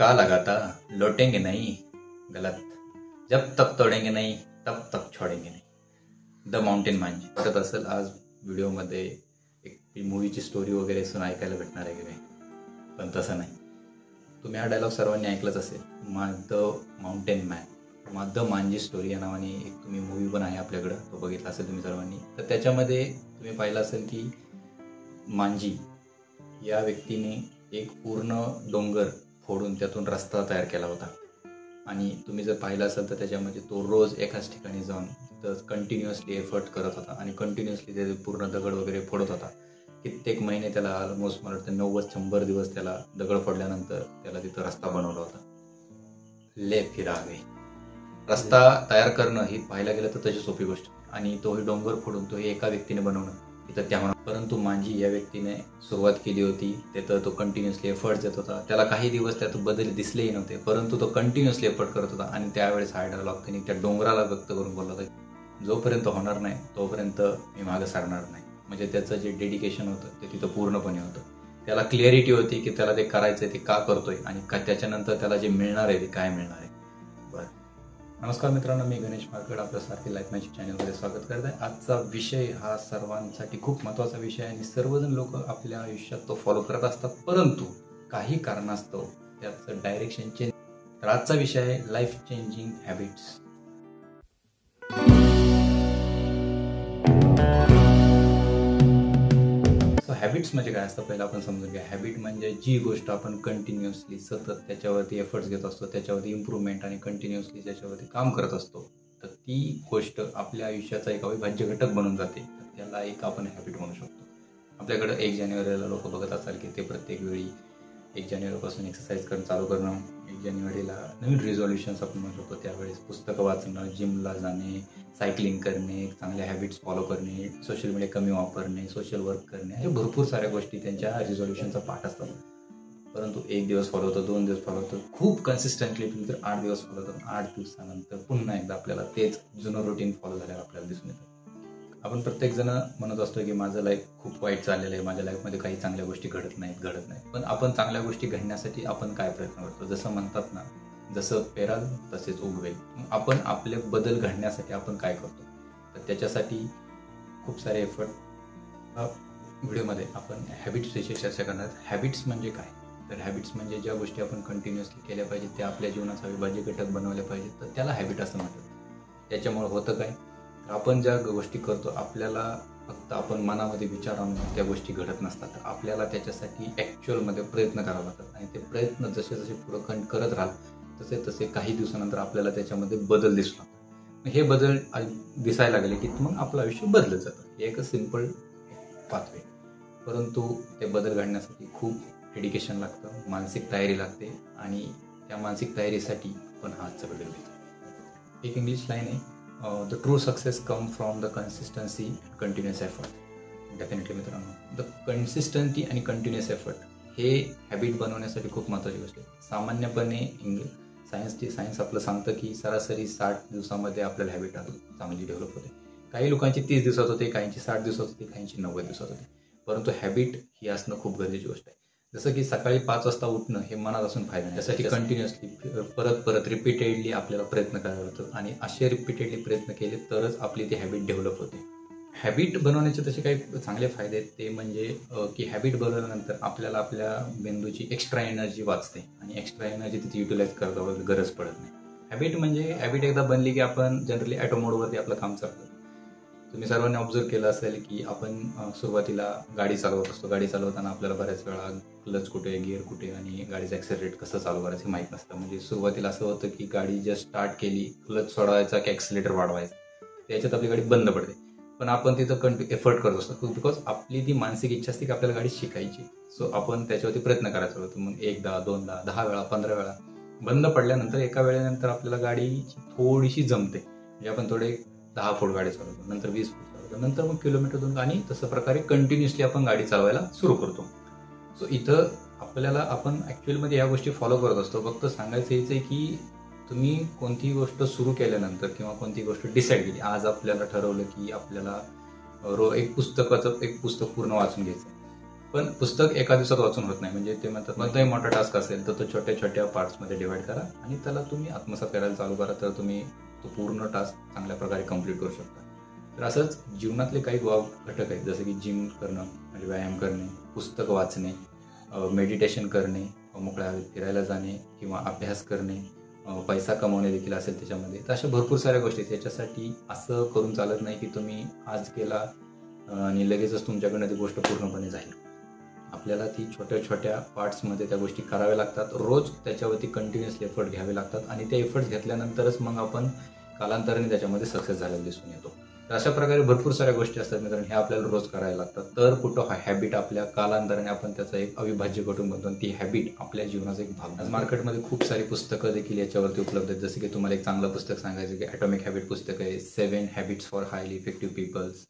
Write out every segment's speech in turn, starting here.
का लगाता, लौटेंगे नहीं, गलत, जब तक तोडेंगे नहीं तब तक छोडेंगे नाही. द माउंटेन मांजी वाटत असेल आज व्हिडिओमध्ये एक मूवीची स्टोरी वगैरे सुन ऐकायला भेटणार आहे की नाही, पण तसं नाही. तुम्ही हा डायलॉग सर्वांनी ऐकलंच असेल. द माउंटेन मॅन, द मांजी स्टोरी या नावाने एक तुम्ही मूवी पण आहे आपल्याकडं, तो बघितला असेल तुम्ही सर्वांनी. तर त्याच्यामध्ये तुम्ही पाहिलं असेल की मांजी या व्यक्तीने एक पूर्ण डोंगर फोडून त्यातून रस्ता तयार केला होता. आणि तुम्ही जर पाहिलं असेल तर त्याच्यामध्ये तो रोज एकाच ठिकाणी जाऊन तर कंटिन्युअसली एफर्ट करत होता आणि कंटिन्युअसली ते पूर्ण दगड वगैरे फोडत होता. कित्येक महिने त्याला ऑलमोस्ट मला वाटतं 90-100 दिवस त्याला दगड फोडल्यानंतर त्याला तिथं रस्ता बनवला होता. ले फिर आ गए. रस्ता तयार करणं ही पाहायला गेलं तर तशी सोपी गोष्ट, आणि तोही डोंगर फोडून तो एका व्यक्तीने बनवणं तिथं त्या. परंतु मांजी या व्यक्तीने सुरुवात केली होती, तिथं तो कंटिन्युअसली एफर्ट देत होता. त्याला काही दिवस त्यात बदल दिसलेही नव्हते, परंतु तो कंटिन्युअसली एफर्ट करत होता. आणि त्यावेळेस हा डायलॉग त्यांनी त्या डोंगराला व्यक्त करून बोलला होता, जोपर्यंत होणार नाही तोपर्यंत मी मागं सारणार नाही. म्हणजे त्याचं जे डेडिकेशन होतं ते तिथं पूर्णपणे होतं. त्याला क्लिअरिटी होती की त्याला ते करायचं ते का करतोय आणि त्याच्यानंतर त्याला जे मिळणार आहे ते काय मिळणार आहे. बरं, नमस्कार मित्रांनो, मी गणेश मार्केड आपल्यासारखे लाईफ मॅजिक चॅनलमध्ये स्वागत करत आहे. आजचा विषय हा सर्वांसाठी खूप महत्त्वाचा विषय आहे आणि सर्वजण लोक आपल्या आयुष्यात तो फॉलो करत असतात, परंतु काही कारणास्तव त्याचं डायरेक्शन चेंज. तर आजचा विषय आहे लाईफ चेंजिंग हॅबिट्स. हॅबिट्स म्हणजे काय असतं पहिलं आपण समजून घ्या. हॅबिट म्हणजे जी गोष्ट आपण कंटिन्युअसली सतत त्याच्यावरती एफर्ट्स घेत असतो, त्याच्यावरती इम्प्रूव्हमेंट आणि कंटिन्युअसली त्याच्यावरती काम करत असतो, तर ती गोष्ट आपल्या आयुष्याचा एक अविभाज्य घटक बनून जाते. तर त्याला एक आपण हॅबिट म्हणू शकतो. आपल्याकडं 1 जानेवारीला लोक बघत असाल की ते प्रत्येक वेळी 1 जानेवारीपासून एक्सरसाइज करणं चालू करणं, 1 जानेवारीला नवीन रिझॉल्युशन्स आपण म्हणू शकतो. त्यावेळेस पुस्तकं वाचणं, जिमला जाणे, सायकलिंग करणे, चांगल्या हॅबिट्स फॉलो करणे, सोशल मीडिया कमी वापरणे, सोशल वर्क करणे, हे भरपूर साऱ्या गोष्टी त्यांच्या रिझॉल्युशनचा पार्ट असतात. परंतु 1 दिवस फॉलो होतं, 2 दिवस फॉलो होतं, खूप कन्सिस्टंटली तुम्ही जर 8 दिवस फॉलो होतं, 8 दिवसानंतर पुन्हा एकदा आपल्याला तेच जुनं रुटीन फॉलो झाल्यावर आपल्याला दिसून येतं. आपण प्रत्येकजण म्हणत असतो की माझं लाईफ खूप वाईट चाललेलं आहे, माझ्या लाईफमध्ये काही चांगल्या गोष्टी घडत नाहीत. पण आपण चांगल्या गोष्टी घडण्यासाठी आपण काय प्रयत्न करतो? जसं म्हणतात ना, जसं पेराल तसेच उगवेल. आपण आपले बदल घडण्यासाठी आपण काय करतो? तर त्याच्यासाठी खूप सारे एफर्ट. व्हिडिओमध्ये आपण हॅबिट्सविषयी चर्चा करणार. हॅबिट्स म्हणजे काय? तर हॅबिट्स म्हणजे ज्या गोष्टी आपण कंटिन्युअसली केल्या पाहिजेत, त्या आपल्या जीवनाचा अविभाज्य घटक बनवल्या पाहिजेत, तर त्याला हॅबिट असं म्हणतात. त्याच्यामुळे होतं काय, तर आपण ज्या गोष्टी करतो आपल्याला फक्त आपण मनामध्ये विचार आणून त्या गोष्टी घडत नसतात. तर आपल्याला त्याच्यासाठी ॲक्च्युअलमध्ये प्रयत्न करावे लागतात आणि ते प्रयत्न जसे जसे पुढं करत राहाल तसे तसे काही दिवसानंतर आपल्याला त्याच्यामध्ये बदल दिसू लागतात. हे बदल दिसायला लागले की मग आपलं आयुष्य बदलत जातं. हे एक सिम्पल पाथवे. परंतु ते बदल घडण्यासाठी खूप डेडिकेशन लागतं, मानसिक तयारी लागते, आणि त्या मानसिक तयारीसाठी आपण हा आजचा व्हिडिओ घेतो. एक इंग्लिश लाईन आहे, the true success come from the consistency continuous effort. Definitely मित्रांनो, द कन्सिस्टन्सी आणि कंटिन्युअस एफर्ट हे हॅबिट बनवण्यासाठी खूप महत्त्वाची गोष्ट आहे. सामान्यपणे सायन्स आपलं सांगतं की सरासरी 60 दिवसामध्ये आपल्याला हॅबिट चांगली डेव्हलप होते. काही लोकांची 30 दिवसात होते, काहींची 60 दिवसात होते, काहींची 90 दिवसात होते. परंतु हॅबिट ही असणं खूप गरजेची गोष्ट आहे. जसं की सकाळी 5 वाजता उठणं हे मनात असून फायदा नाही. त्यासाठी कंटिन्युअसली परत रिपीटेडली आपल्याला प्रयत्न करावे लागतात, आणि असे रिपीटेडली प्रयत्न केले तरच आपली ती हॅबिट डेव्हलप होते. हॅबिट बनवण्याचे तसे काही चांगले फायदे आहेत. ते म्हणजे की हॅबिट बनवल्यानंतर आपल्याला आपल्या मेंदूची एक्स्ट्रा एनर्जी वाचते आणि एक्स्ट्रा एनर्जी तिथे युटिलाइज करावं गरज पडत नाही. हॅबिट एकदा बनली की आपण जनरली ॲटो मोडवरती आपलं काम चालतं. तुम्ही सर्वांनी ऑब्झर्व केलं असेल की आपण सुरुवातीला गाडी चालवत असतो. गाडी चालवताना आपल्याला बऱ्याच वेळा क्लच कुठे, गिअर कुठे आणि गाडीचं ॲक्सेलरेट कसं चालू करायचं हे माहीत नसतं. म्हणजे सुरुवातीला असं होतं की गाडी जस्ट स्टार्ट केली, क्लच सोडवायचा की ॲक्सेलरेटर वाढवायचा, त्याच्यात आपली गाडी बंद पडते. पण आपण तिथं एफर्ट करत असतो बिकॉज आपली ती मानसिक इच्छा असते की आपल्याला गाडी शिकायची. सो आपण त्याच्यावरती प्रयत्न करायचा होतो. मग 1दा 2दा 10 वेळा 15 वेळा बंद पडल्यानंतर एका वेळेनंतर आपल्याला गाडीची थोडीशी जमते. म्हणजे आपण थोडे 10 फूट गाडी चालवतो, नंतर 20 फूट चालवतो, नंतर मग किलोमीटर 2, आणि तसं प्रकारे कंटिन्युअसली आपण गाडी चालवायला सुरू करतो. सो इथं आपल्याला आपण ॲक्च्युअलमध्ये या गोष्टी फॉलो करत असतो. फक्त सांगायचं हेच आहे की तुम्ही कोणतीही गोष्ट सुरू केल्यानंतर किंवा कोणतीही गोष्ट डिसाईड केली, आज आपल्याला ठरवलं की आपल्याला एक पुस्तक पूर्ण वाचून घ्यायचं आहे, पण पुस्तक एका दिवसात वाचून होत नाही. म्हणजे ते म्हणतात कोणताही मोठा टास्क असेल तर तो छोट्या छोट्या पार्ट्समध्ये डिवाइड करा आणि त्याला तुम्ही आत्मसात करायला चालू करा, तर तुम्ही तो पूर्ण टास्क चांगल्या प्रकारे कम्प्लीट करू शकता. तर असंच जीवनातले काही घटक आहेत, जसं की जिम करणं म्हणजे व्यायाम करणे, पुस्तक वाचणे, मेडिटेशन करणे, मोकळ्या हवेत फिरायला जाणे किंवा अभ्यास करणे, पैसा कमवणे देखील असेल त्याच्यामध्ये. तर अशा भरपूर साऱ्या गोष्टी. त्याच्यासाठी असं करून चालत नाही की तुम्ही आज केला आणि लगेचच तुमच्याकडनं ती गोष्ट पूर्णपणे जाईल. आपल्याला ती छोट्या छोट्या पार्ट्समध्ये त्या गोष्टी कराव्या लागतात. रोज त्याच्यावरती कंटिन्युअसली एफर्ट घ्यावे लागतात आणि ते एफर्ट्स घेतल्यानंतरच मग आपण कालांतराने त्याच्यामध्ये सक्सेस झालेला दिसून येतो. तर अशा प्रकारे भरपूर साऱ्या गोष्टी असतात मित्रांनो, हे आपल्याला रोज करायला लागतात. तर कुठं हॅबिट आपल्या कालांतराने आपण त्याचा एक अविभाज्य कुटुंब बनतो आणि ती हॅबिट आपल्या जीवनाचा एक भाग. आज मार्केटमध्ये खूप सारी पुस्तकं देखील याच्यावरती उपलब्ध आहेत. जसं की तुम्हाला एक चांगलं पुस्तक सांगायचं की ॲटॉमिक हॅबिट पुस्तक आहे, 7 habits for highly effective peoples,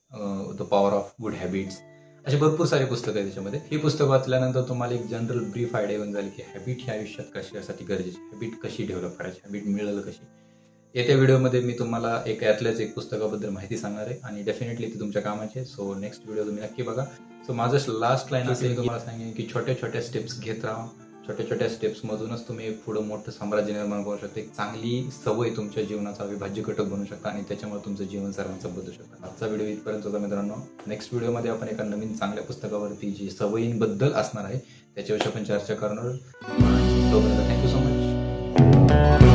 the power of good habits, अशी भरपूर सारी पुस्तकं आहेत त्याच्यामध्ये. ही पुस्तक वाचल्यानंतर तुम्हाला एक जनरल ब्रीफ आयडिया येऊन जाईल की हॅबिट ह्या आयुष्यात कशासाठी गरजेची, हॅबिट कशी डेव्हलप करायची, हॅबिट मिळेल कशी. येत्या व्हिडिओमध्ये मी तुम्हाला यातल्याच एक पुस्तकाबद्दल माहिती सांगणार आहे आणि डेफिनेटली ती तुमच्या कामाची आहे. सो नेक्स्ट व्हिडिओ तुम्ही नक्की बघा. सो माझं लास्ट लाईन असेल तुम्हाला सांगेन की छोट्या छोट्या स्टेप्स घेत राहा. छोट्या छोट्या स्टेप्समधूनच तुम्ही एक पुढं मोठं साम्राज्य निर्माण करू शकता. एक चांगली सवय तुमच्या जीवनाचा अविभाज्य घटक बनू शकता आणि त्याच्यामुळे तुमचं जीवन सर्वांचं बदलू शकतं. आजचा व्हिडिओ इथपर्यंत होता मित्रांनो. नेक्स्ट व्हिडिओमध्ये आपण एका नवीन चांगल्या पुस्तकावरती जी सवयींबद्दल असणार आहे त्याच्याविषयी आपण चर्चा करणार. Thank you so much.